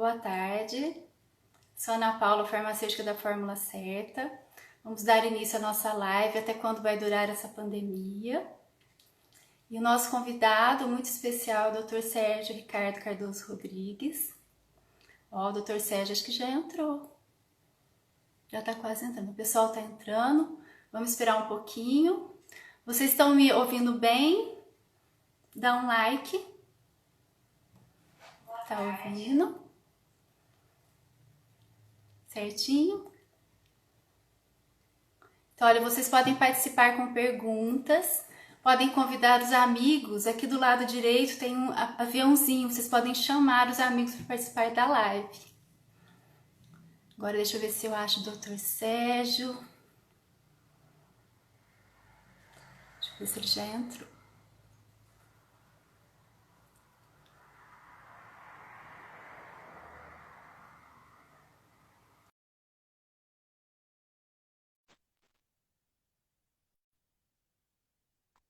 Boa tarde, sou Ana Paula, farmacêutica da Fórmula Certa. Vamos dar início à nossa live, até quando vai durar essa pandemia. E o nosso convidado muito especial é o Dr. Sérgio Ricardo Cardoso Rodrigues. Ó, o Dr. Sérgio acho que já entrou. Já está quase entrando. O pessoal está entrando. Vamos esperar um pouquinho. Vocês estão me ouvindo bem? Dá um like. Tá ouvindo? Certinho? Então, olha, vocês podem participar com perguntas, podem convidar os amigos. Aqui do lado direito tem um aviãozinho, vocês podem chamar os amigos para participar da live. Agora deixa eu ver se eu acho o Dr. Sérgio. Deixa eu ver se ele já entrou.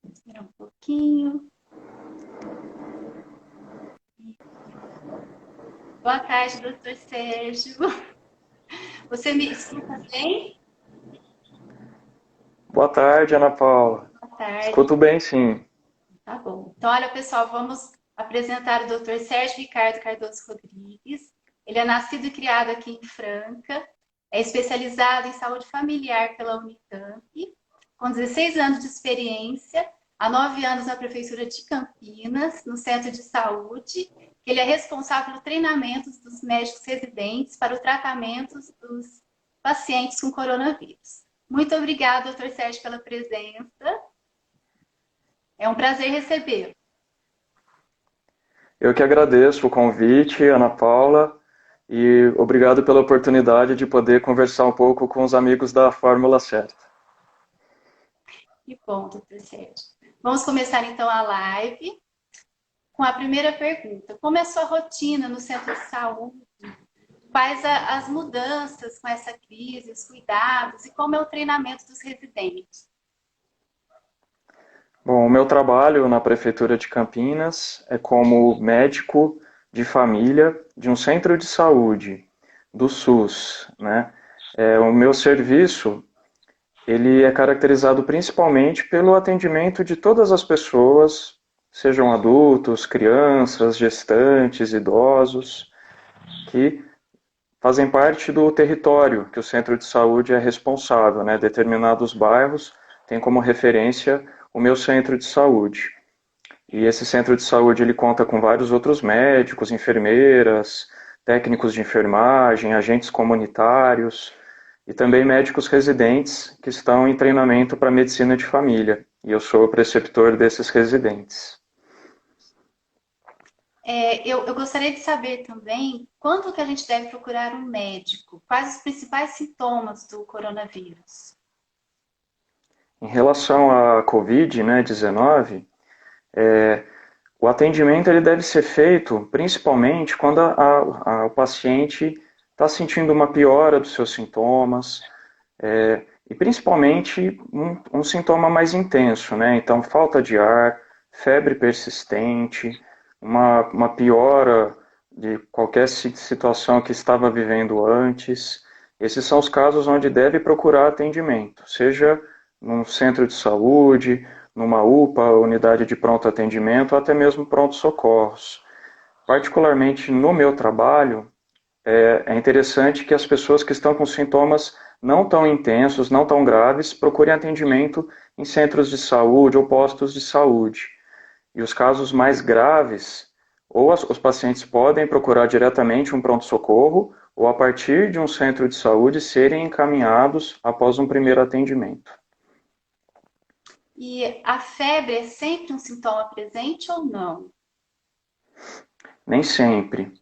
Vou esperar um pouquinho. Boa tarde, Dr. Sérgio. Você me escuta bem? Boa tarde, Ana Paula. Boa tarde. Escuto bem, sim. Tá bom. Então, olha, pessoal, vamos apresentar o Dr. Sérgio Ricardo Cardoso Rodrigues. Ele é nascido e criado aqui em Franca, é especializado em saúde familiar pela Unicamp, com 16 anos de experiência, há 9 anos na Prefeitura de Campinas, no Centro de Saúde. Ele é responsável pelo treinamento dos médicos residentes para o tratamento dos pacientes com coronavírus. Muito obrigada, Dr. Sérgio, pela presença. É um prazer recebê-lo. Eu que agradeço o convite, Ana Paula, e obrigado pela oportunidade de poder conversar um pouco com os amigos da Fórmula Certa. Que bom, doutor Sérgio. Vamos começar então a live com a primeira pergunta. Como é a sua rotina no centro de saúde? Quais as mudanças com essa crise, os cuidados e como é o treinamento dos residentes? Bom, o meu trabalho na Prefeitura de Campinas é como médico de família de um centro de saúde do SUS, né? O meu serviço, ele é caracterizado principalmente pelo atendimento de todas as pessoas, sejam adultos, crianças, gestantes, idosos, que fazem parte do território que o centro de saúde é responsável, né? Determinados bairros têm como referência o meu centro de saúde. E esse centro de saúde ele conta com vários outros médicos, enfermeiras, técnicos de enfermagem, agentes comunitários e também médicos residentes que estão em treinamento para medicina de família. E eu sou o preceptor desses residentes. Eu gostaria de saber também quando que a gente deve procurar um médico? Quais os principais sintomas do coronavírus? Em relação à Covid, né, 19, o atendimento ele deve ser feito principalmente quando o paciente está sentindo uma piora dos seus sintomas, e principalmente um sintoma mais intenso, né? Então, falta de ar, febre persistente, uma piora de qualquer situação que estava vivendo antes. Esses são os casos onde deve procurar atendimento, seja num centro de saúde, numa UPA, unidade de pronto atendimento, ou até mesmo pronto-socorros. Particularmente no meu trabalho, é interessante que as pessoas que estão com sintomas não tão intensos, não tão graves, procurem atendimento em centros de saúde ou postos de saúde. E os casos mais graves, ou os pacientes podem procurar diretamente um pronto-socorro, ou a partir de um centro de saúde serem encaminhados após um primeiro atendimento. E a febre é sempre um sintoma presente ou não? Nem sempre.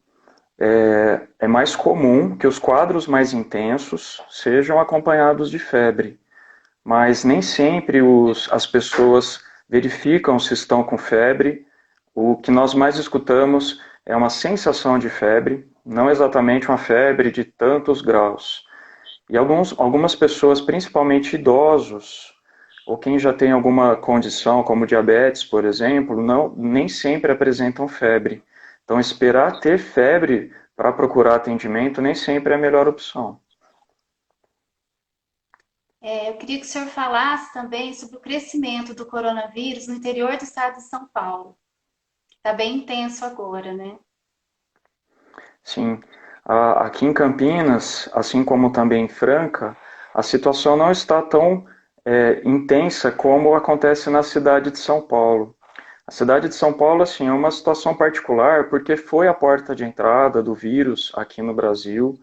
É mais comum que os quadros mais intensos sejam acompanhados de febre, mas nem sempre as pessoas verificam se estão com febre. O que nós mais escutamos é uma sensação de febre, não exatamente uma febre de tantos graus. E algumas pessoas, principalmente idosos, ou quem já tem alguma condição, como diabetes, por exemplo, nem sempre apresentam febre. Então, esperar ter febre para procurar atendimento nem sempre é a melhor opção. Eu queria que o senhor falasse também sobre o crescimento do coronavírus no interior do estado de São Paulo, que está bem intenso agora, né? Sim, aqui em Campinas, assim como também em Franca, a situação não está tão intensa como acontece na cidade de São Paulo. A cidade de São Paulo, assim, é uma situação particular porque foi a porta de entrada do vírus aqui no Brasil.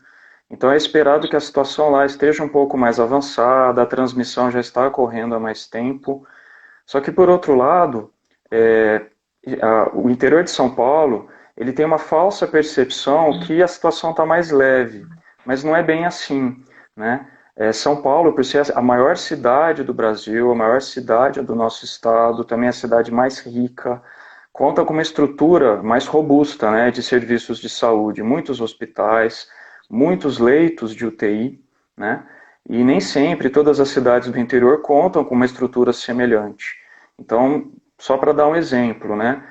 Então é esperado que a situação lá esteja um pouco mais avançada, a transmissão já está ocorrendo há mais tempo. Só que, por outro lado, é, o interior de São Paulo ele tem uma falsa percepção que a situação está mais leve, mas não é bem assim, né? São Paulo, por ser a maior cidade do Brasil, a maior cidade do nosso estado, também a cidade mais rica, conta com uma estrutura mais robusta, né, de serviços de saúde, muitos hospitais, muitos leitos de UTI, né? E nem sempre todas as cidades do interior contam com uma estrutura semelhante. Então, só para dar um exemplo, né?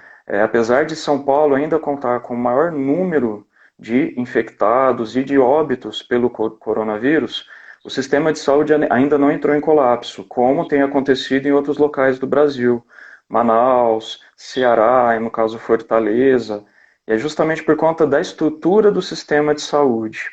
Apesar de São Paulo ainda contar com o maior número de infectados e de óbitos pelo coronavírus, o sistema de saúde ainda não entrou em colapso, como tem acontecido em outros locais do Brasil, Manaus, Ceará, e no caso Fortaleza, e é justamente por conta da estrutura do sistema de saúde.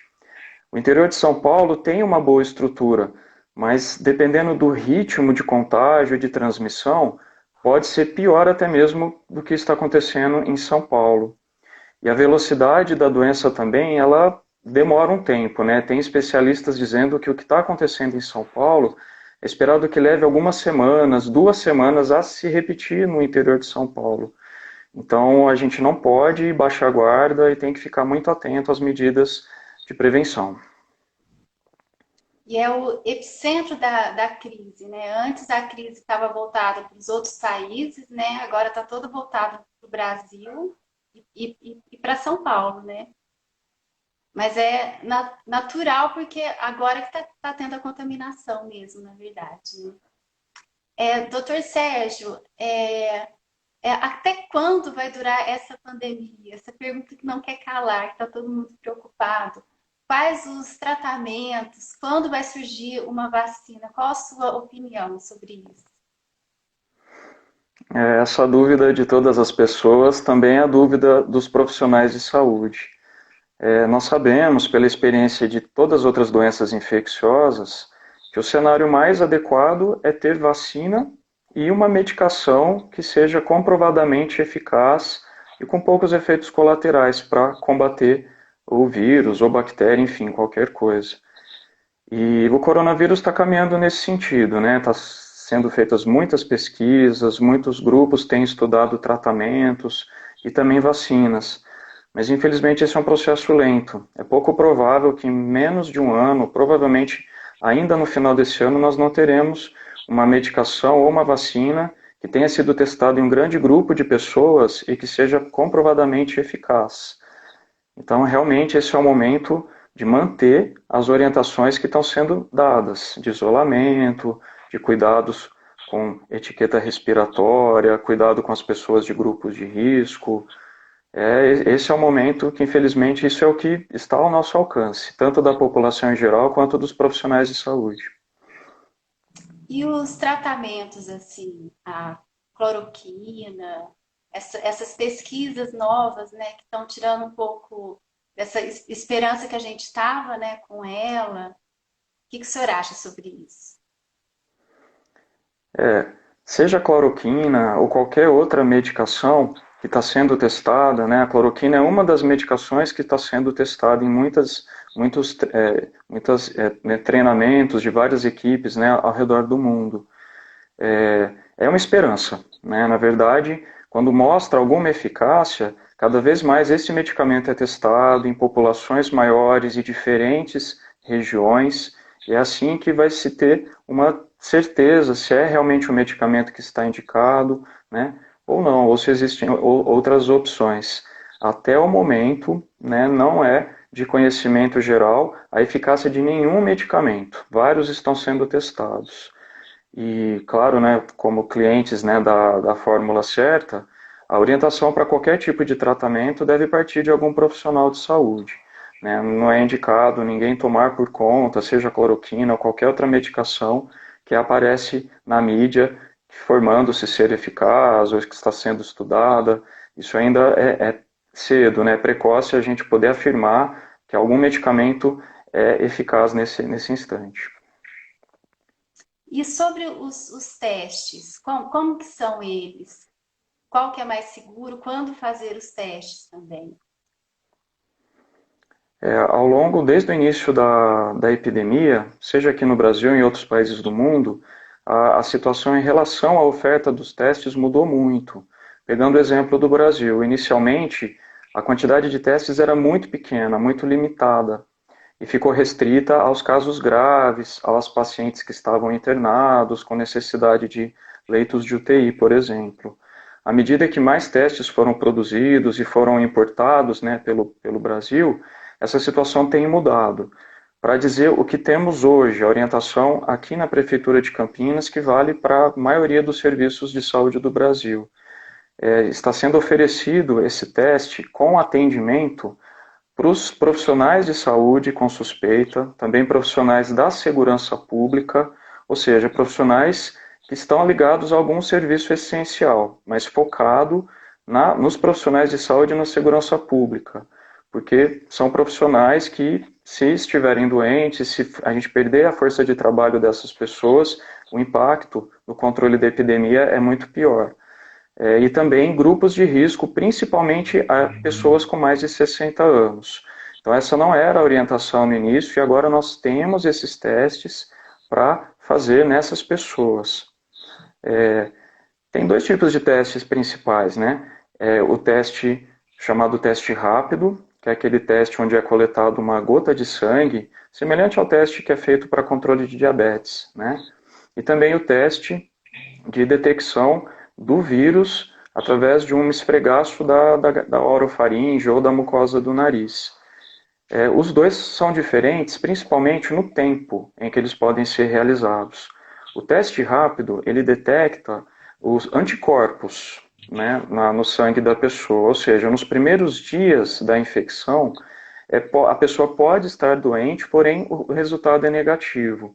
O interior de São Paulo tem uma boa estrutura, mas dependendo do ritmo de contágio e de transmissão, pode ser pior até mesmo do que está acontecendo em São Paulo. E a velocidade da doença também, ela demora um tempo, né? Tem especialistas dizendo que o que está acontecendo em São Paulo é esperado que leve algumas semanas, 2 semanas a se repetir no interior de São Paulo. Então a gente não pode baixar a guarda e tem que ficar muito atento às medidas de prevenção. E é o epicentro da crise, né? Antes a crise estava voltada para os outros países, né? Agora está todo voltado para o Brasil e para São Paulo, né? Mas é natural porque agora que está tendo a contaminação mesmo, na verdade. Né? Doutor Sérgio, até quando vai durar essa pandemia? Essa pergunta que não quer calar, que está todo mundo preocupado. Quais os tratamentos? Quando vai surgir uma vacina? Qual a sua opinião sobre isso? Essa dúvida de todas as pessoas também é a dúvida dos profissionais de saúde. Nós sabemos, pela experiência de todas as outras doenças infecciosas, que o cenário mais adequado é ter vacina e uma medicação que seja comprovadamente eficaz e com poucos efeitos colaterais para combater o vírus ou bactéria, enfim, qualquer coisa. E o coronavírus está caminhando nesse sentido, né? Está sendo feitas muitas pesquisas, muitos grupos têm estudado tratamentos e também vacinas. Mas infelizmente esse é um processo lento. É pouco provável que em menos de um ano, provavelmente ainda no final desse ano, nós não teremos uma medicação ou uma vacina que tenha sido testada em um grande grupo de pessoas e que seja comprovadamente eficaz. Então, realmente, esse é o momento de manter as orientações que estão sendo dadas, de isolamento, de cuidados com etiqueta respiratória, cuidado com as pessoas de grupos de risco. Esse é o momento que, infelizmente, isso é o que está ao nosso alcance, tanto da população em geral quanto dos profissionais de saúde. E os tratamentos, assim, a cloroquina, essas pesquisas novas, né, que estão tirando um pouco dessa esperança que a gente estava, né, com ela. O que o senhor acha sobre isso? Seja a cloroquina ou qualquer outra medicação que está sendo testada, né? A cloroquina é uma das medicações que está sendo testada em muitos treinamentos de várias equipes, né, ao redor do mundo. É uma esperança, né? Na verdade, quando mostra alguma eficácia, cada vez mais esse medicamento é testado em populações maiores e diferentes regiões, e é assim que vai se ter uma certeza se é realmente o medicamento que está indicado, né, ou não, ou se existem outras opções. Até o momento, né, não é de conhecimento geral a eficácia de nenhum medicamento. Vários estão sendo testados. E, claro, né, como clientes, né, da fórmula certa, a orientação para qualquer tipo de tratamento deve partir de algum profissional de saúde. né? Não é indicado ninguém tomar por conta, seja cloroquina ou qualquer outra medicação que aparece na mídia, formando-se ser eficaz ou que está sendo estudada. Isso ainda é cedo, né? É precoce a gente poder afirmar que algum medicamento é eficaz nesse instante. E sobre os testes, como que são eles? Qual que é mais seguro? Quando fazer os testes também? Ao longo, desde o início da epidemia, seja aqui no Brasil e em outros países do mundo, a situação em relação à oferta dos testes mudou muito. Pegando o exemplo do Brasil, inicialmente a quantidade de testes era muito pequena, muito limitada, e ficou restrita aos casos graves, aos pacientes que estavam internados, com necessidade de leitos de UTI, por exemplo. À medida que mais testes foram produzidos e foram importados, né, pelo Brasil, essa situação tem mudado. Para dizer o que temos hoje, a orientação aqui na Prefeitura de Campinas, que vale para a maioria dos serviços de saúde do Brasil. Está sendo oferecido esse teste com atendimento para os profissionais de saúde com suspeita, também profissionais da segurança pública, ou seja, profissionais que estão ligados a algum serviço essencial, mas focado nos profissionais de saúde e na segurança pública, porque são profissionais que, se estiverem doentes, se a gente perder a força de trabalho dessas pessoas, o impacto no controle da epidemia é muito pior. E também grupos de risco, principalmente a pessoas com mais de 60 anos. Então, essa não era a orientação no início, e agora nós temos esses testes para fazer nessas pessoas. Tem dois tipos de testes principais, né? O teste chamado teste rápido, que é aquele teste onde é coletado uma gota de sangue, semelhante ao teste que é feito para controle de diabetes, né? E também o teste de detecção do vírus através de um esfregaço da orofaringe ou da mucosa do nariz. Os dois são diferentes, principalmente no tempo em que eles podem ser realizados. O teste rápido, ele detecta os anticorpos, né, no sangue da pessoa, ou seja, nos primeiros dias da infecção, a pessoa pode estar doente, porém o resultado é negativo.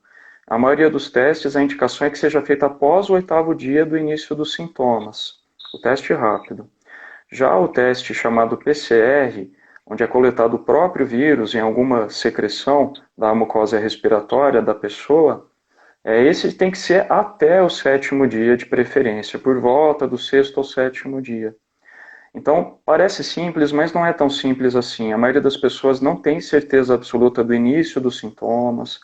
A maioria dos testes, a indicação é que seja feita após o 8º dia do início dos sintomas, o teste rápido. Já o teste chamado PCR, onde é coletado o próprio vírus em alguma secreção da mucosa respiratória da pessoa, esse tem que ser até o 7º dia de preferência, por volta do 6º ou 7º dia. Então, parece simples, mas não é tão simples assim. A maioria das pessoas não tem certeza absoluta do início dos sintomas,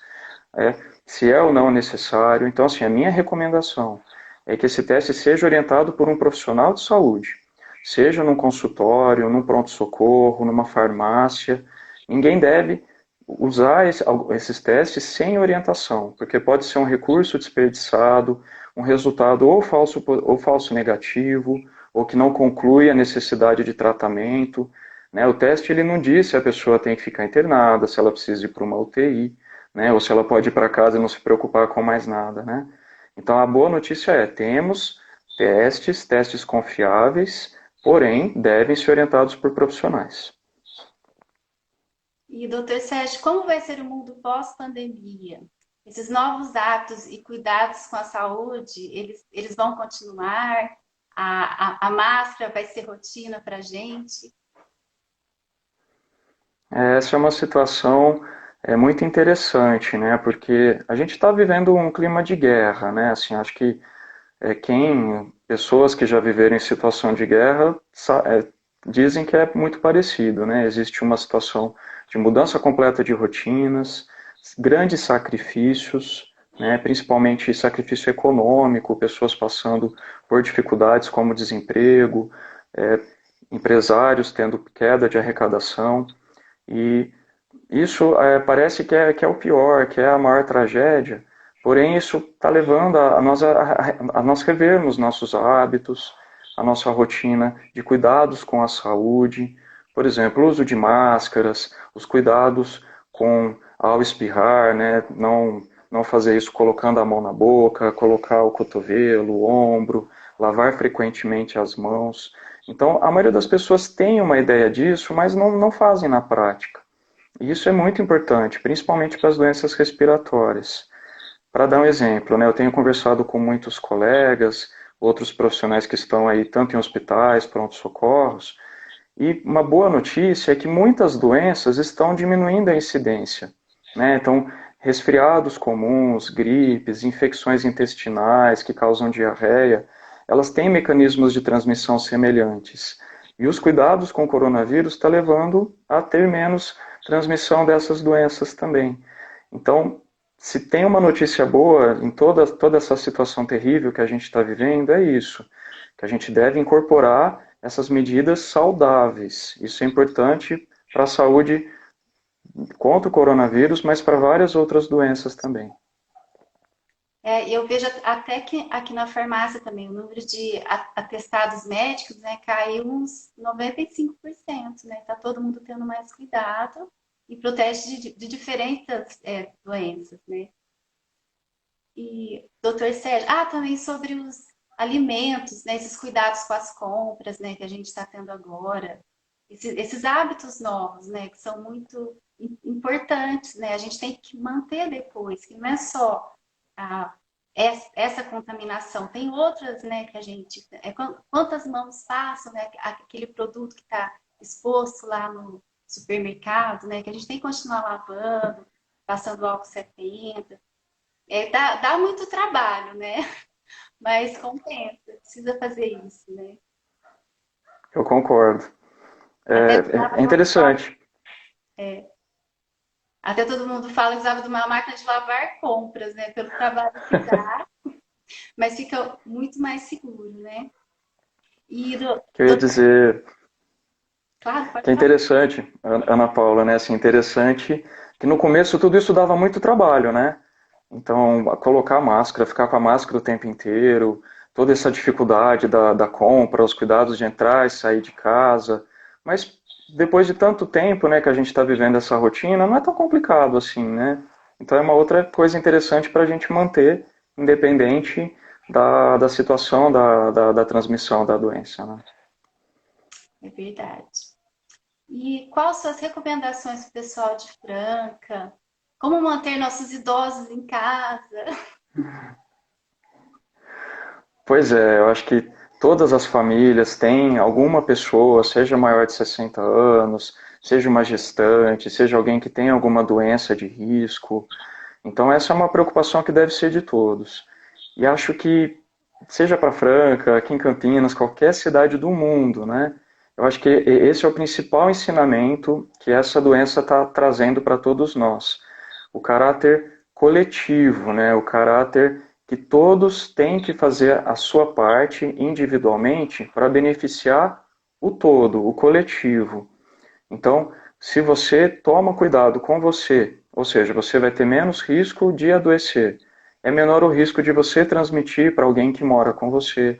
se é ou não necessário. Então, assim, a minha recomendação é que esse teste seja orientado por um profissional de saúde, seja num consultório, num pronto-socorro, numa farmácia. Ninguém deve usar esses testes sem orientação, porque pode ser um recurso desperdiçado, um resultado ou falso negativo, ou que não conclui a necessidade de tratamento, né? O teste ele não diz se a pessoa tem que ficar internada, se ela precisa ir para uma UTI, né? Ou se ela pode ir para casa e não se preocupar com mais nada, né? Então a boa notícia temos testes confiáveis, porém devem ser orientados por profissionais. E, doutor Sérgio, como vai ser o mundo pós-pandemia? Esses novos hábitos e cuidados com a saúde, eles vão continuar? A máscara vai ser rotina para a gente? Essa é uma situação muito interessante, né? Porque a gente está vivendo um clima de guerra, né? Assim, acho que pessoas que já viveram em situação de guerra dizem que é muito parecido, né? Existe uma situação de mudança completa de rotinas, grandes sacrifícios, né? Principalmente sacrifício econômico, pessoas passando por dificuldades como desemprego, empresários tendo queda de arrecadação. E isso parece que é o pior, que é a maior tragédia, porém isso está levando a nós revermos nossos hábitos, a nossa rotina de cuidados com a saúde, por exemplo, o uso de máscaras, os cuidados ao espirrar, né, não fazer isso colocando a mão na boca, colocar o cotovelo, o ombro, lavar frequentemente as mãos. Então, a maioria das pessoas tem uma ideia disso, mas não fazem na prática. E isso é muito importante, principalmente para as doenças respiratórias. Para dar um exemplo, né, eu tenho conversado com muitos colegas, outros profissionais que estão aí tanto em hospitais, pronto-socorros, e uma boa notícia é que muitas doenças estão diminuindo a incidência, né? Então, resfriados comuns, gripes, infecções intestinais que causam diarreia, elas têm mecanismos de transmissão semelhantes. E os cuidados com o coronavírus estão levando a ter menos transmissão dessas doenças também. Então, se tem uma notícia boa em toda essa situação terrível que a gente está vivendo, é isso, que a gente deve incorporar essas medidas saudáveis. Isso é importante para a saúde contra o coronavírus, mas para várias outras doenças também. Eu vejo até que aqui na farmácia também o número de atestados médicos, né, caiu uns 95%, né? Tá todo mundo tendo mais cuidado e protege de diferentes doenças, né? E, doutor Sérgio, também sobre os alimentos, né, esses cuidados com as compras, né, que a gente está tendo agora, esses hábitos novos, né, que são muito importantes, né, a gente tem que manter depois, que não é só a, essa contaminação, tem outras, né, que a gente, quantas mãos passam, né, aquele produto que está exposto lá no supermercado, né, que a gente tem que continuar lavando, passando álcool 70. Dá muito trabalho, né? Mas compensa, precisa fazer isso, né? Eu concordo. Até, É interessante. até todo mundo fala que usava de uma máquina de lavar compras, né? Pelo trabalho que dá, mas fica muito mais seguro, né? E, Que eu ia dizer claro, pode que é falar. interessante, Ana Paula, né? Assim, interessante que no começo tudo isso dava muito trabalho, né? Então, colocar a máscara, ficar com a máscara o tempo inteiro, toda essa dificuldade da compra, os cuidados de entrar e sair de casa. Mas depois de tanto tempo, né, que a gente está vivendo essa rotina, não é tão complicado assim, né? Então é uma outra coisa interessante para a gente manter, independente da situação da transmissão da doença, né? É verdade. E quais suas recomendações para o pessoal de Franca? Como manter nossos idosos em casa? Pois é, eu acho que todas as famílias têm alguma pessoa, seja maior de 60 anos, seja uma gestante, seja alguém que tem alguma doença de risco. Então, essa é uma preocupação que deve ser de todos. E acho que, seja para Franca, aqui em Campinas, qualquer cidade do mundo, né? Eu acho que esse é o principal ensinamento que essa doença está trazendo para todos nós. O caráter coletivo, né? O caráter que todos têm que fazer a sua parte individualmente para beneficiar o todo, o coletivo. Então, se você toma cuidado com você, ou seja, você vai ter menos risco de adoecer, é menor o risco de você transmitir para alguém que mora com você,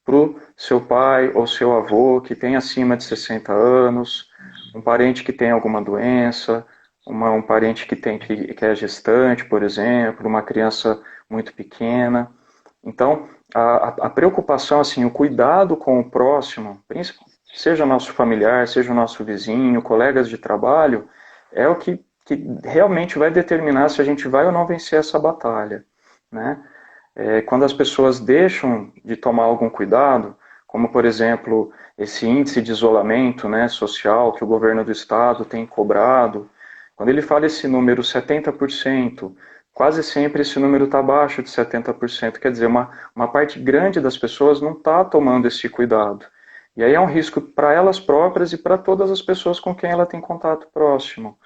para o seu pai ou seu avô que tem acima de 60 anos, um parente que tem alguma doença, um parente que é gestante, por exemplo, uma criança muito pequena. Então, a preocupação, assim, o cuidado com o próximo, seja nosso familiar, seja o nosso vizinho, colegas de trabalho, é o que realmente vai determinar se a gente vai ou não vencer essa batalha, né? Quando as pessoas deixam de tomar algum cuidado, como por exemplo esse índice de isolamento, né, social que o governo do estado tem cobrado, quando ele fala esse número 70%, quase sempre esse número está abaixo de 70%, quer dizer, uma parte grande das pessoas não está tomando esse cuidado. E aí é um risco para elas próprias e para todas as pessoas com quem ela tem contato próximo.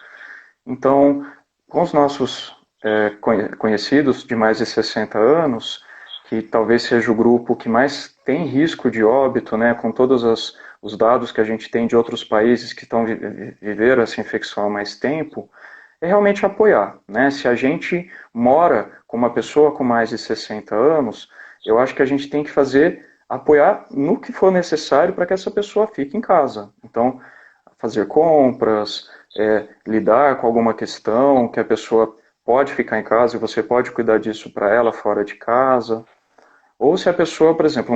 Então, com os nossos conhecidos de mais de 60 anos, que talvez seja o grupo que mais tem risco de óbito, né, com todos os dados que a gente tem de outros países que viveram essa infecção há mais tempo, é realmente apoiar, né? Se a gente mora com uma pessoa com mais de 60 anos, eu acho que a gente tem que apoiar no que for necessário para que essa pessoa fique em casa. Então, fazer compras, lidar com alguma questão que a pessoa pode ficar em casa e você pode cuidar disso para ela fora de casa. Ou se a pessoa, por exemplo,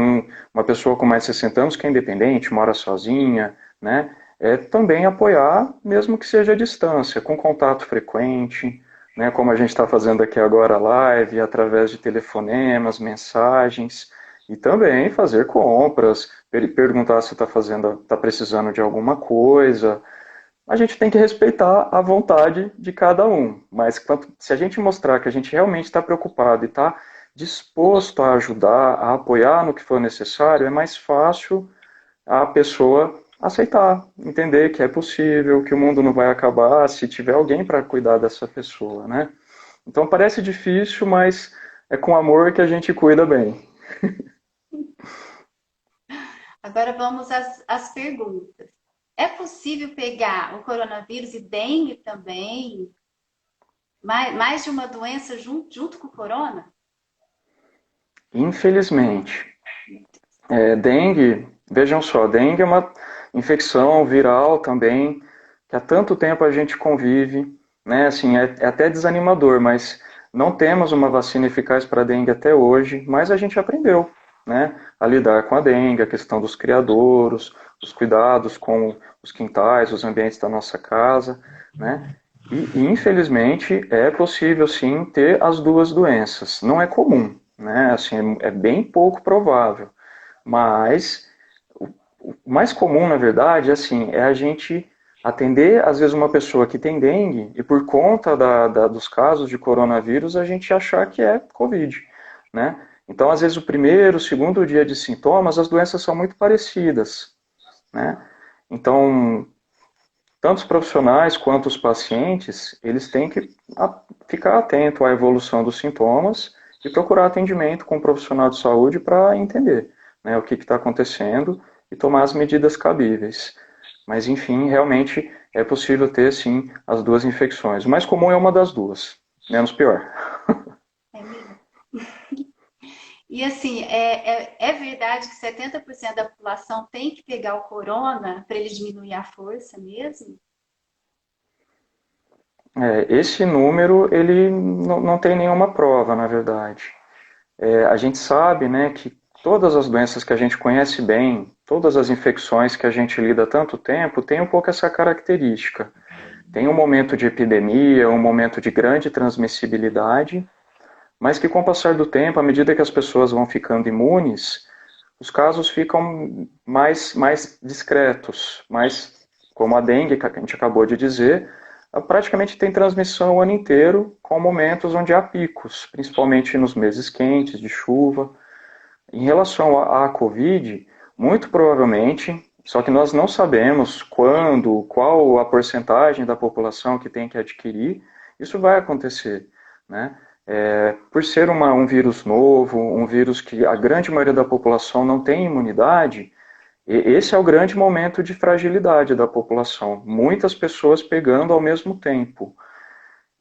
uma pessoa com mais de 60 anos que é independente, mora sozinha, né? é também apoiar, mesmo que seja à distância, com contato frequente, né, como a gente está fazendo aqui agora, live, através de telefonemas, mensagens, e também fazer compras, perguntar se está precisando de alguma coisa. A gente tem que respeitar a vontade de cada um, mas se a gente mostrar que a gente realmente está preocupado e está disposto a ajudar, a apoiar no que for necessário, é mais fácil a pessoa aceitar, entender que é possível, que o mundo não vai acabar se tiver alguém para cuidar dessa pessoa, né? Então parece difícil, mas é com amor que a gente cuida bem. Agora vamos às perguntas. É possível pegar o coronavírus e dengue também? Mais de uma doença junto com o corona? Infelizmente, dengue, vejam só, dengue é uma infecção viral também, que há tanto tempo a gente convive, né? Assim, é até desanimador, mas não temos uma vacina eficaz para dengue até hoje, mas a gente aprendeu, né? A lidar com a dengue, a questão dos criadouros, os cuidados com os quintais, os ambientes da nossa casa, né? E infelizmente é possível sim ter as duas doenças. Não é comum, né? Assim, é bem pouco provável. Mas o mais comum, na verdade, assim, é a gente atender, às vezes, uma pessoa que tem dengue e por conta dos casos de coronavírus, a gente achar que é Covid, né? Então, às vezes, o primeiro, o segundo dia de sintomas, as doenças são muito parecidas, né? Então, tanto os profissionais quanto os pacientes, eles têm que ficar atento à evolução dos sintomas e procurar atendimento com um profissional de saúde para entender, né, o que está acontecendo e tomar as medidas cabíveis. Mas, enfim, realmente é possível ter, sim, as duas infecções. O mais comum é uma das duas, menos pior. É mesmo? E assim, é verdade que 70% da população tem que pegar o corona para ele diminuir a força mesmo? Esse número, ele não tem nenhuma prova, na verdade. A gente sabe, né, que todas as doenças que a gente conhece bem, todas as infecções que a gente lida há tanto tempo, tem um pouco essa característica. Tem um momento de epidemia, um momento de grande transmissibilidade, mas que com o passar do tempo, à medida que as pessoas vão ficando imunes, os casos ficam mais discretos, mais como a dengue, que a gente acabou de dizer, praticamente tem transmissão o ano inteiro, com momentos onde há picos, principalmente nos meses quentes, de chuva. Em relação à Covid, muito provavelmente, só que nós não sabemos quando, qual a porcentagem da população que tem que adquirir, isso vai acontecer, né? Por ser um vírus novo, um vírus que a grande maioria da população não tem imunidade, esse é o grande momento de fragilidade da população. Muitas pessoas pegando ao mesmo tempo.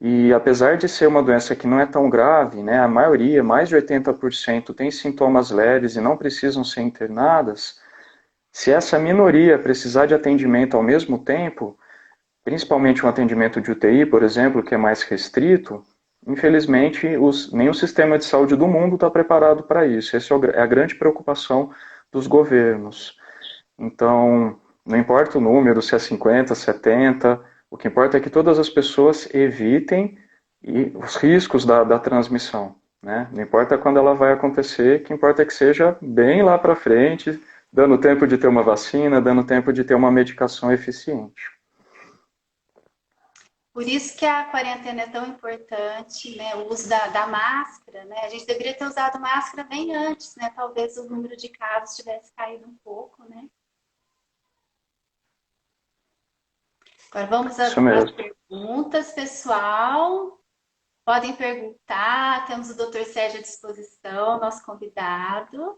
E apesar de ser uma doença que não é tão grave, né, a maioria, mais de 80%, tem sintomas leves e não precisam ser internadas, se essa minoria precisar de atendimento ao mesmo tempo, principalmente um atendimento de UTI, por exemplo, que é mais restrito, infelizmente nem o sistema de saúde do mundo está preparado para isso. Essa é a grande preocupação dos governos. Então, não importa o número, se é 50, 70, o que importa é que todas as pessoas evitem os riscos da transmissão. Né? Não importa quando ela vai acontecer, o que importa é que seja bem lá para frente, dando tempo de ter uma vacina, dando tempo de ter uma medicação eficiente. Por isso que a quarentena é tão importante, né? O uso da máscara, né? A gente deveria ter usado máscara bem antes, né? Talvez o número de casos tivesse caído um pouco, né? Agora vamos Isso às mesmo. perguntas, pessoal. Podem perguntar, temos o Dr. Sérgio à disposição, nosso convidado.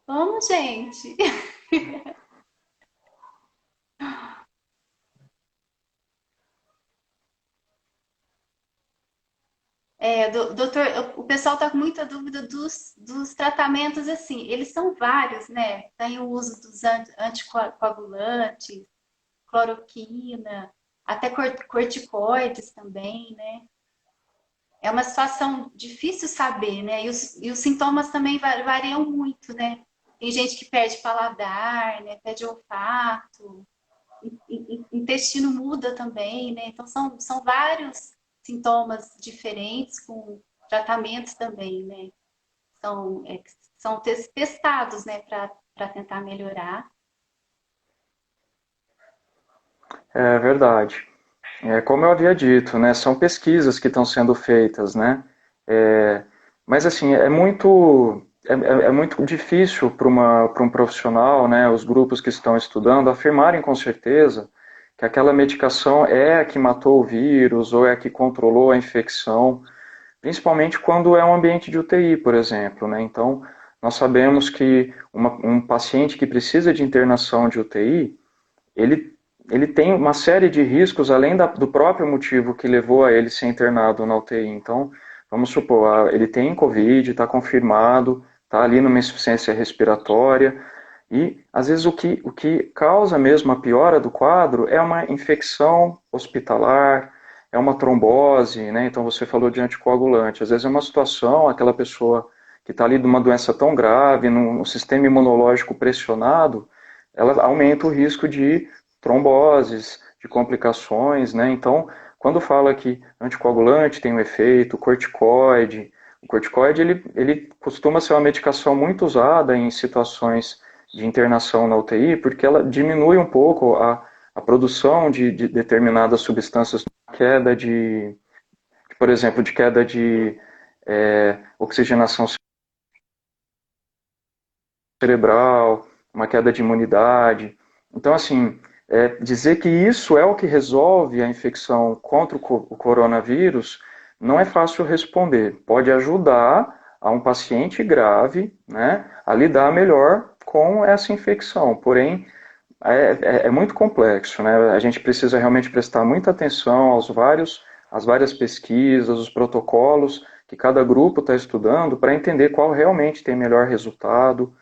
Vamos, gente! Doutor, o pessoal está com muita dúvida dos tratamentos, assim, eles são vários, né? Tem o uso dos anticoagulantes, cloroquina, até corticoides também, né? É uma situação difícil saber, né? E os sintomas também variam muito, né? Tem gente que perde paladar, né? Perde olfato, intestino muda também, né? Então são vários sintomas diferentes com tratamentos também, né? São, são testados, né, para tentar melhorar. É verdade. Como eu havia dito, né, são pesquisas que estão sendo feitas, né? É, mas assim, é muito difícil para um profissional, né, os grupos que estão estudando, afirmarem com certeza que aquela medicação é a que matou o vírus ou é a que controlou a infecção, principalmente quando é um ambiente de UTI, por exemplo, né? Então, nós sabemos que um paciente que precisa de internação de UTI, ele, ele tem uma série de riscos, além do próprio motivo que levou a ele ser internado na UTI. Então, vamos supor, ele tem Covid, está confirmado, está ali numa insuficiência respiratória, e às vezes o que causa mesmo a piora do quadro é uma infecção hospitalar, é uma trombose, né? Então você falou de anticoagulante. Às vezes é uma situação, aquela pessoa que está ali de uma doença tão grave, num sistema imunológico pressionado, ela aumenta o risco de tromboses, de complicações, né? Então, quando fala que anticoagulante tem um efeito, corticoide, o corticoide ele costuma ser uma medicação muito usada em situações de internação na UTI, porque ela diminui um pouco a produção de determinadas substâncias, queda por exemplo, de queda de oxigenação cerebral, uma queda de imunidade. Então, assim, dizer que isso é o que resolve a infecção contra o coronavírus não é fácil responder. Pode ajudar a um paciente grave, né, a lidar melhor com essa infecção, porém é muito complexo, né? A gente precisa realmente prestar muita atenção às várias pesquisas, os protocolos que cada grupo está estudando para entender qual realmente tem melhor resultado,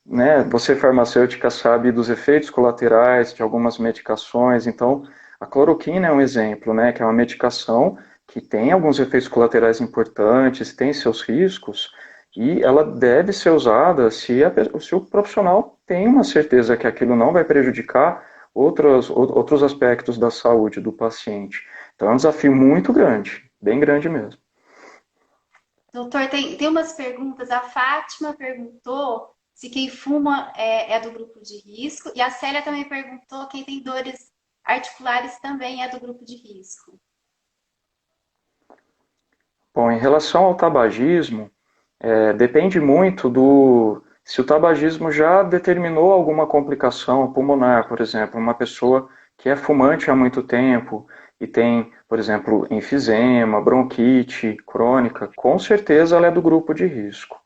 né? Você farmacêutica sabe dos efeitos colaterais de algumas medicações, então a cloroquina é um exemplo, né? Que é uma medicação que tem alguns efeitos colaterais importantes, tem seus riscos, e ela deve ser usada se o profissional tem uma certeza que aquilo não vai prejudicar outros aspectos da saúde do paciente. Então é um desafio muito grande, bem grande mesmo. Doutor, tem umas perguntas. A Fátima perguntou se quem fuma é do grupo de risco, e a Célia também perguntou quem tem dores articulares também é do grupo de risco. Bom, em relação ao tabagismo, depende muito do se o tabagismo já determinou alguma complicação pulmonar, por exemplo, uma pessoa que é fumante há muito tempo e tem, por exemplo, enfisema, bronquite crônica, com certeza ela é do grupo de risco,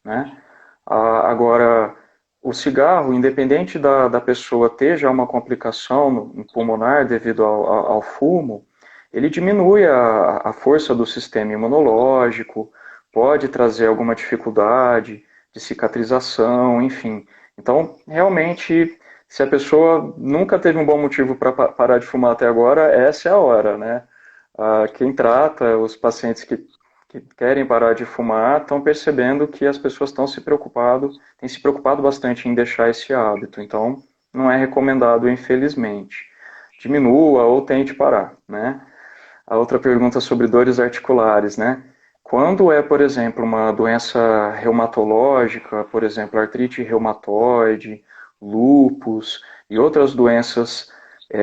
né? Agora, o cigarro, independente da pessoa ter já uma complicação pulmonar devido ao fumo, ele diminui a força do sistema imunológico, pode trazer alguma dificuldade de cicatrização, enfim. Então, realmente, se a pessoa nunca teve um bom motivo para parar de fumar até agora, essa é a hora, né? Quem trata os pacientes que querem parar de fumar estão percebendo que as pessoas têm se preocupado bastante em deixar esse hábito. Então, não é recomendado, infelizmente. Diminua ou tente parar, né? A outra pergunta sobre dores articulares, né? Quando é, por exemplo, uma doença reumatológica, por exemplo, artrite reumatoide, lúpus e outras doenças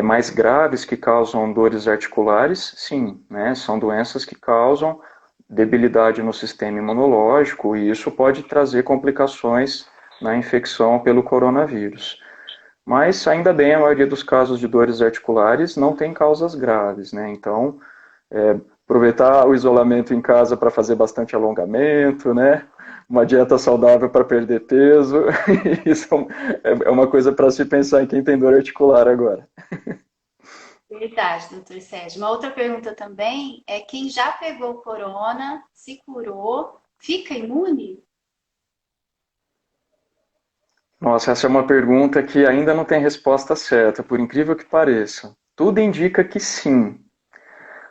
mais graves que causam dores articulares, sim, né? São doenças que causam debilidade no sistema imunológico e isso pode trazer complicações na infecção pelo coronavírus. Mas ainda bem, a maioria dos casos de dores articulares não tem causas graves, né? Então, aproveitar o isolamento em casa para fazer bastante alongamento, né? Uma dieta saudável para perder peso. Isso é uma coisa para se pensar em quem tem dor articular agora. Verdade, doutor Sérgio. Uma outra pergunta também é quem já pegou corona, se curou, fica imune? Nossa, essa é uma pergunta que ainda não tem resposta certa, por incrível que pareça. Tudo indica que sim,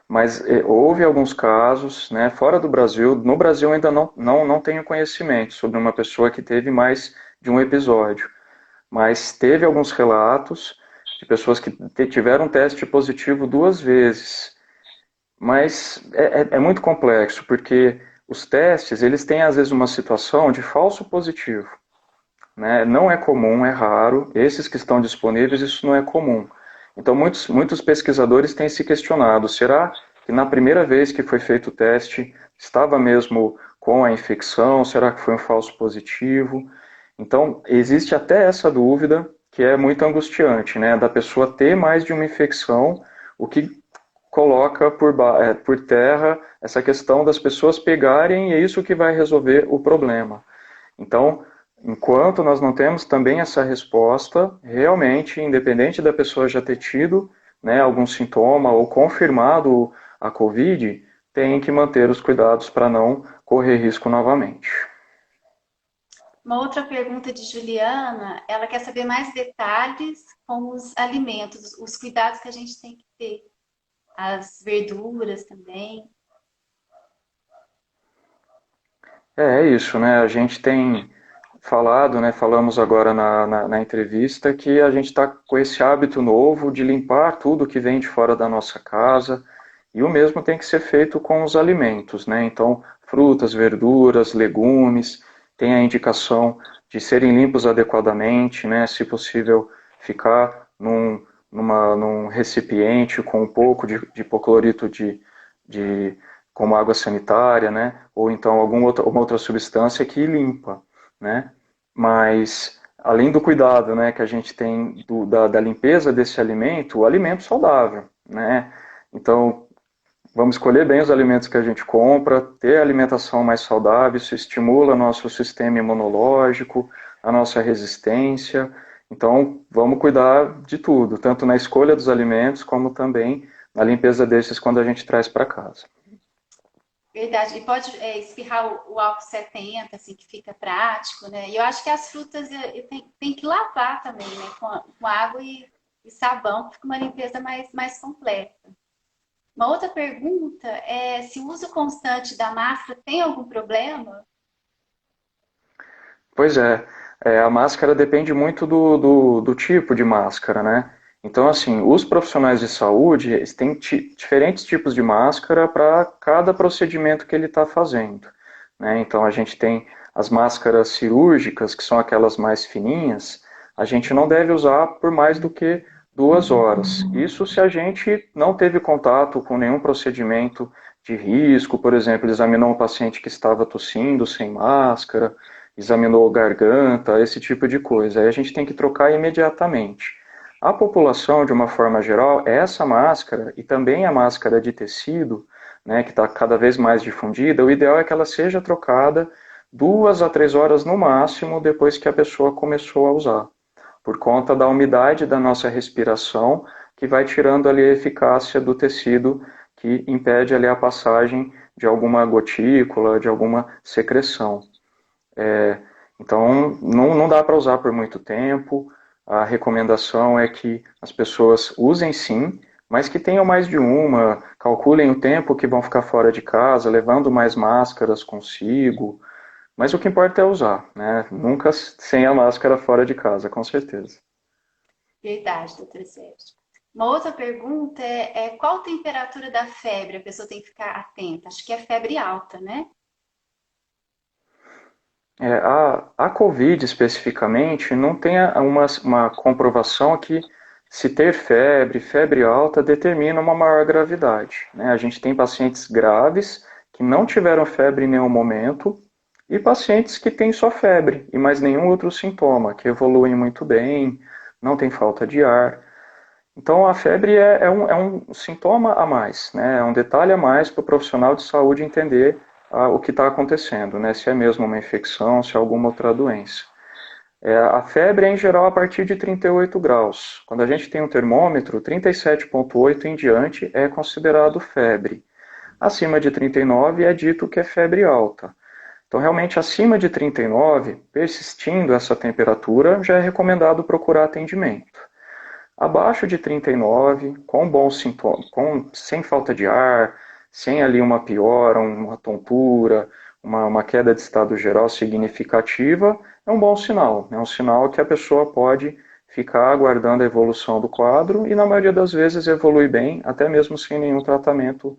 mas houve alguns casos, né, fora do Brasil. No Brasil ainda não tenho conhecimento sobre uma pessoa que teve mais de um episódio. Mas teve alguns relatos de pessoas que tiveram teste positivo 2 vezes. Mas é muito complexo, porque os testes, eles têm às vezes uma situação de falso positivo, né? Não é comum, é raro. Esses que estão disponíveis, isso não é comum. Então, muitos pesquisadores têm se questionado, será que na primeira vez que foi feito o teste, estava mesmo com a infecção? Será que foi um falso positivo? Então, existe até essa dúvida, que é muito angustiante, né? Da pessoa ter mais de uma infecção, o que coloca por terra essa questão das pessoas pegarem, e é isso que vai resolver o problema. Então, enquanto nós não temos também essa resposta, realmente, independente da pessoa já ter tido, né, algum sintoma ou confirmado a Covid, tem que manter os cuidados para não correr risco novamente. Uma outra pergunta de Juliana, ela quer saber mais detalhes com os alimentos, os cuidados que a gente tem que ter, as verduras também. É isso, né? A gente tem falado, né? Falamos agora na entrevista que a gente está com esse hábito novo de limpar tudo que vem de fora da nossa casa, e o mesmo tem que ser feito com os alimentos, né? Então, frutas, verduras, legumes, tem a indicação de serem limpos adequadamente, né? Se possível, ficar num recipiente com um pouco de hipoclorito de como água sanitária, né? Ou então alguma outra substância que limpa, né? Mas além do cuidado, né, que a gente tem da limpeza desse alimento, o alimento saudável, né? Então, vamos escolher bem os alimentos que a gente compra, ter alimentação mais saudável, isso estimula nosso sistema imunológico, a nossa resistência. Então, vamos cuidar de tudo, tanto na escolha dos alimentos, como também na limpeza desses quando a gente traz para casa. Verdade. E pode espirrar o álcool 70, assim, que fica prático, né? E eu acho que as frutas tem que lavar também, né? Com água e sabão, que fica uma limpeza mais completa. Uma outra pergunta é se o uso constante da máscara tem algum problema? Pois a máscara depende muito do tipo de máscara, né? Então, assim, os profissionais de saúde eles têm diferentes tipos de máscara para cada procedimento que ele está fazendo, né? Então, a gente tem as máscaras cirúrgicas, que são aquelas mais fininhas, a gente não deve usar por mais do que 2 horas. Isso se a gente não teve contato com nenhum procedimento de risco, por exemplo, examinou um paciente que estava tossindo sem máscara, examinou garganta, esse tipo de coisa. Aí a gente tem que trocar imediatamente. A população, de uma forma geral, essa máscara e também a máscara de tecido, né, que está cada vez mais difundida, o ideal é que ela seja trocada 2 a 3 horas no máximo depois que a pessoa começou a usar, por conta da umidade da nossa respiração, que vai tirando ali a eficácia do tecido, que impede ali a passagem de alguma gotícula, de alguma secreção. Então, não dá para usar por muito tempo. A recomendação é que as pessoas usem sim, mas que tenham mais de uma, calculem o tempo que vão ficar fora de casa, levando mais máscaras consigo. Mas o que importa é usar, né? Nunca sem a máscara fora de casa, com certeza. Verdade, doutor Sérgio. Uma outra pergunta é qual a temperatura da febre? A pessoa tem que ficar atenta. Acho que é febre alta, né? A COVID especificamente não tem uma comprovação que se ter febre alta determina uma maior gravidade, né? A gente tem pacientes graves que não tiveram febre em nenhum momento e pacientes que têm só febre e mais nenhum outro sintoma, que evoluem muito bem, não tem falta de ar. Então a febre é um sintoma a mais, né? É um detalhe a mais para o profissional de saúde entender o que está acontecendo, né? Se é mesmo uma infecção, se é alguma outra doença. A febre é em geral a partir de 38 graus. Quando a gente tem um termômetro, 37,8 em diante é considerado febre. Acima de 39 é dito que é febre alta. Então, realmente, acima de 39, persistindo essa temperatura, já é recomendado procurar atendimento. Abaixo de 39, com bons sintomas, sem falta de ar, sem ali uma piora, uma tontura, uma queda de estado geral significativa, é um bom sinal. É um sinal que a pessoa pode ficar aguardando a evolução do quadro e, na maioria das vezes, evolui bem, até mesmo sem nenhum tratamento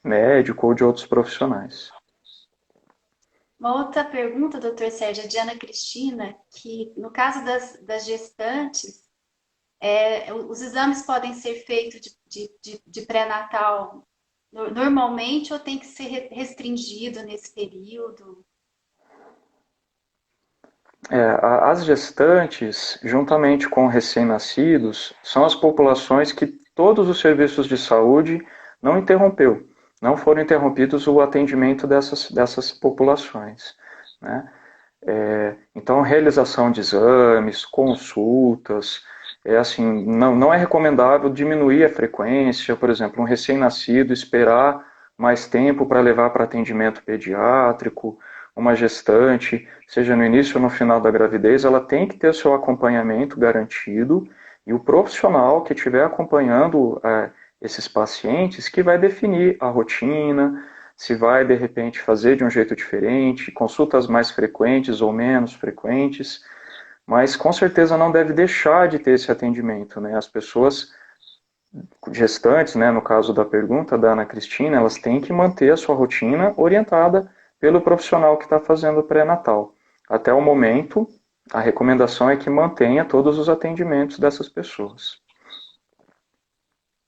médico ou de outros profissionais. Uma outra pergunta, doutor Sérgio, é de Ana Cristina, que no caso das gestantes, os exames podem ser feitos de pré-natal normalmente ou tem que ser restringido nesse período? As gestantes, juntamente com recém-nascidos, são as populações que todos os serviços de saúde não interrompeu, não foram interrompidos o atendimento dessas populações, né? Então, realização de exames, consultas, assim, não é recomendável diminuir a frequência, por exemplo, um recém-nascido esperar mais tempo para levar para atendimento pediátrico, uma gestante, seja no início ou no final da gravidez, ela tem que ter seu acompanhamento garantido e o profissional que estiver acompanhando esses pacientes que vai definir a rotina, se vai de repente fazer de um jeito diferente, consultas mais frequentes ou menos frequentes, mas com certeza não deve deixar de ter esse atendimento, né? As pessoas gestantes, né, no caso da pergunta da Ana Cristina, elas têm que manter a sua rotina orientada pelo profissional que está fazendo o pré-natal. Até o momento, a recomendação é que mantenha todos os atendimentos dessas pessoas.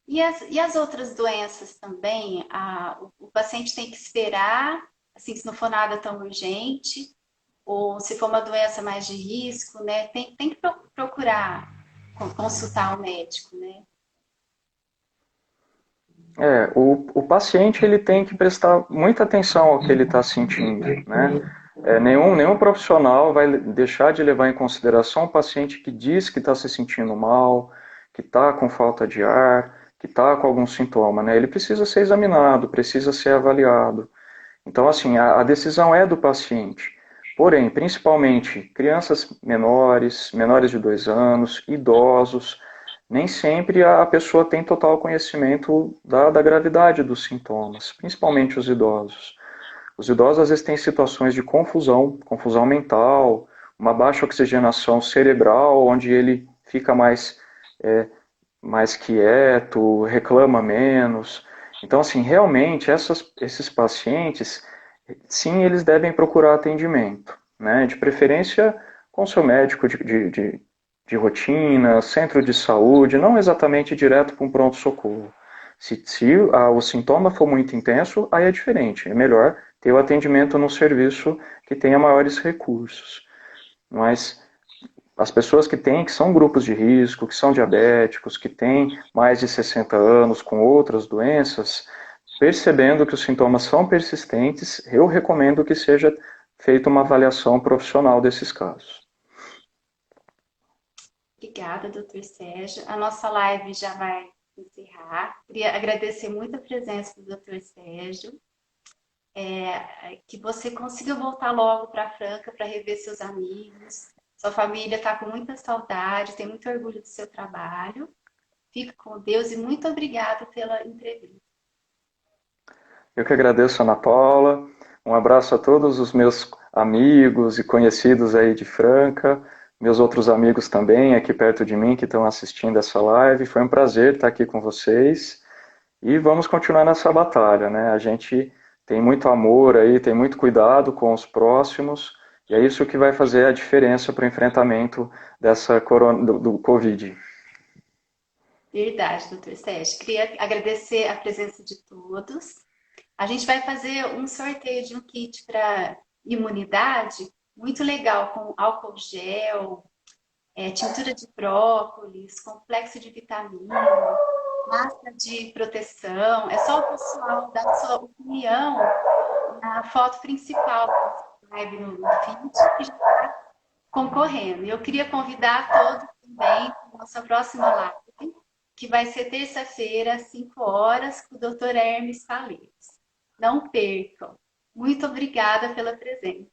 E as outras doenças também? O paciente tem que esperar, assim, se não for nada tão urgente, ou se for uma doença mais de risco, né? Tem que procurar consultar o médico, né? O paciente ele tem que prestar muita atenção ao que ele está sentindo, né? Nenhum profissional vai deixar de levar em consideração um paciente que diz que está se sentindo mal, que está com falta de ar, que está com algum sintoma, né? Ele precisa ser examinado, precisa ser avaliado. Então, assim, a decisão é do paciente. Porém, principalmente crianças menores de 2 anos, idosos, nem sempre a pessoa tem total conhecimento da gravidade dos sintomas, principalmente os idosos. Os idosos às vezes têm situações de confusão mental, uma baixa oxigenação cerebral, onde ele fica mais quieto, reclama menos. Então, assim, realmente esses pacientes, sim, eles devem procurar atendimento, né? De preferência com seu médico de rotina, centro de saúde, não exatamente direto para um pronto-socorro. Se o sintoma for muito intenso, aí é diferente. É melhor ter o atendimento num serviço que tenha maiores recursos. Mas as pessoas que são grupos de risco, que são diabéticos, que têm mais de 60 anos com outras doenças, percebendo que os sintomas são persistentes, eu recomendo que seja feita uma avaliação profissional desses casos. Obrigada, doutor Sérgio. A nossa live já vai encerrar. Queria agradecer muito a presença do doutor Sérgio. Que você consiga voltar logo para Franca para rever seus amigos. Sua família está com muita saudade, tem muito orgulho do seu trabalho. Fique com Deus e muito obrigada pela entrevista. Eu que agradeço, Ana Paula. Um abraço a todos os meus amigos e conhecidos aí de Franca, meus outros amigos também aqui perto de mim que estão assistindo essa live. Foi um prazer estar aqui com vocês e vamos continuar nessa batalha, né? A gente tem muito amor aí, tem muito cuidado com os próximos e é isso que vai fazer a diferença para o enfrentamento do Covid. Verdade, doutor Sérgio. Queria agradecer a presença de todos. A gente vai fazer um sorteio de um kit para imunidade, muito legal, com álcool gel, tintura de brócolis, complexo de vitamina, máscara de proteção. É só o pessoal dar sua opinião na foto principal da live no feed que já está concorrendo. Eu queria convidar todos também para a nossa próxima live, que vai ser terça-feira, às 5 horas, com o Dr. Hermes Faleiros. Não percam. Muito obrigada pela presença.